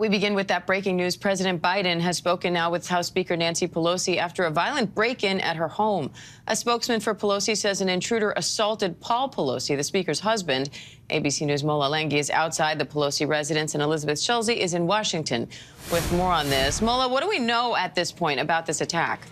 We begin with that breaking news. President Biden has spoken now with House Speaker Nancy Pelosi after a violent break-in at her home. A spokesman for Pelosi says an intruder assaulted Paul Pelosi, the Speaker's husband. ABC News' Mola Lenghi is outside the Pelosi residence, and Elizabeth Schulze is in Washington with more on this. Mola, what do we know at this point about this attack?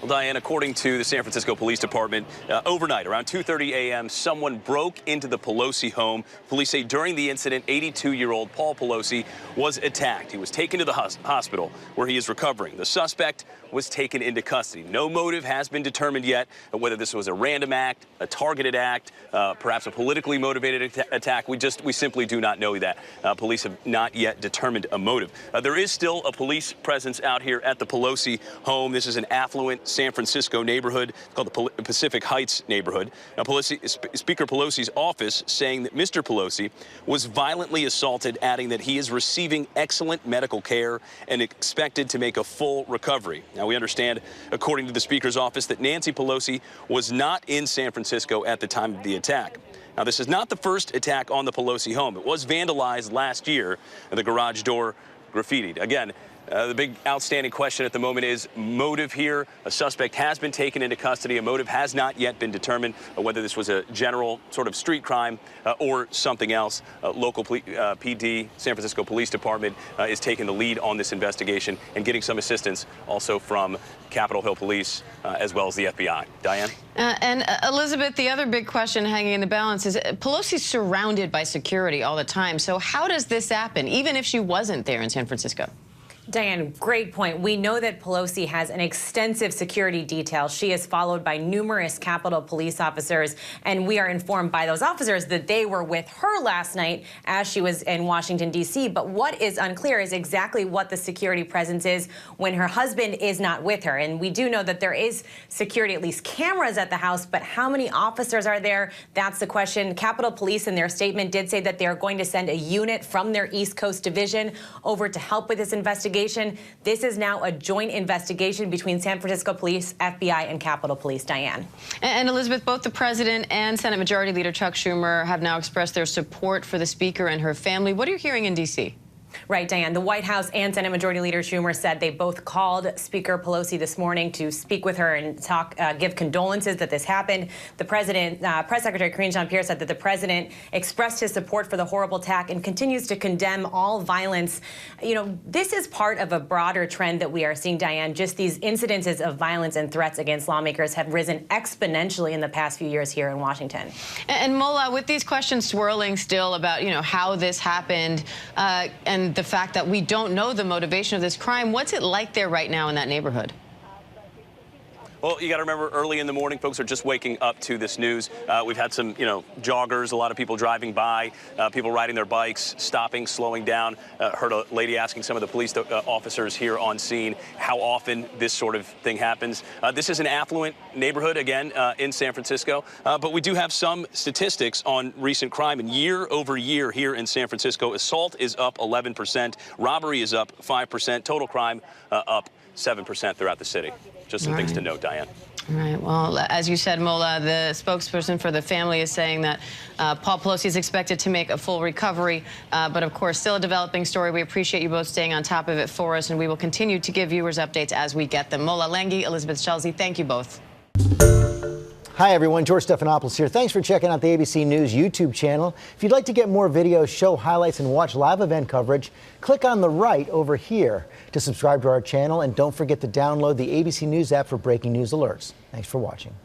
Well, Diane, according to the San Francisco Police Department, overnight, around 2:30 a.m., someone broke into the Pelosi home. Police say during the incident, 82-year-old Paul Pelosi was attacked. He was taken to the hospital where he is recovering. The suspect was taken into custody. No motive has been determined yet, whether this was a random act, a targeted act, perhaps a politically motivated attack. We simply do not know that. Police have not yet determined a motive. There is still a police presence out here at the Pelosi home. This is an affluent San Francisco neighborhood called the Pacific Heights neighborhood. Now, Speaker Pelosi's office saying that Mr. Pelosi was violently assaulted, adding that he is receiving excellent medical care and expected to make a full recovery. Now, we understand, according to the Speaker's office, that Nancy Pelosi was not in San Francisco at the time of the attack. Now, this is not the first attack on the Pelosi home. It was vandalized last year and the garage door graffitied. Again, the big outstanding question at the moment is motive here. A suspect has been taken into custody. A motive has not yet been determined, whether this was a general sort of street crime or something else. Local PD, San Francisco Police Department is taking the lead on this investigation and getting some assistance also from Capitol Hill Police as well as the FBI. Diane? And Elizabeth, the other big question hanging in the balance is Pelosi's surrounded by security all the time. So how does this happen, even if she wasn't there in San Francisco? Diane, great point. We know that Pelosi has an extensive security detail. She is followed by numerous Capitol Police officers, and we are informed by those officers that they were with her last night as she was in Washington, D.C. But what is unclear is exactly what the security presence is when her husband is not with her. And we do know that there is security, at least cameras at the house, but how many officers are there? That's the question. Capitol Police in their statement did say that they're going to send a unit from their East Coast division over to help with this investigation. This is now a joint investigation between San Francisco Police, FBI, and Capitol Police. Diane. And Elizabeth, both the president and Senate Majority Leader Chuck Schumer have now expressed their support for the speaker and her family. What are you hearing in D.C.? Right, Diane. The White House and Senate Majority Leader Schumer said they both called Speaker Pelosi this morning to speak with her and give condolences that this happened. The president, Press Secretary Karine Jean-Pierre, said that the president expressed his support for the horrible attack and continues to condemn all violence. You know, this is part of a broader trend that we are seeing, Diane. Just these incidences of violence and threats against lawmakers have risen exponentially in the past few years here in Washington. And Mola, with these questions swirling still about, how this happened and the fact that we don't know the motivation of this crime, what's it like there right now in that neighborhood? Well, you got to remember, early in the morning, folks are just waking up to this news. We've had some, joggers, a lot of people driving by, people riding their bikes, stopping, slowing down. Heard a lady asking some of the police officers here on scene how often this sort of thing happens. This is an affluent neighborhood, again, in San Francisco. But we do have some statistics on recent crime. And year over year here in San Francisco, assault is up 11%, robbery is up 5%, total crime up 7% throughout the city. Just some things to note, Diane. All right. Well, as you said, Mola, the spokesperson for the family is saying that Paul Pelosi is expected to make a full recovery. But, of course, still a developing story. We appreciate you both staying on top of it for us, and we will continue to give viewers updates as we get them. Mola Lenghi, Elizabeth Schulze, thank you both. Hi, everyone. George Stephanopoulos here. Thanks for checking out the ABC News YouTube channel. If you'd like to get more videos, show highlights, and watch live event coverage, click on the right over here to subscribe to our channel. And don't forget to download the ABC News app for breaking news alerts. Thanks for watching.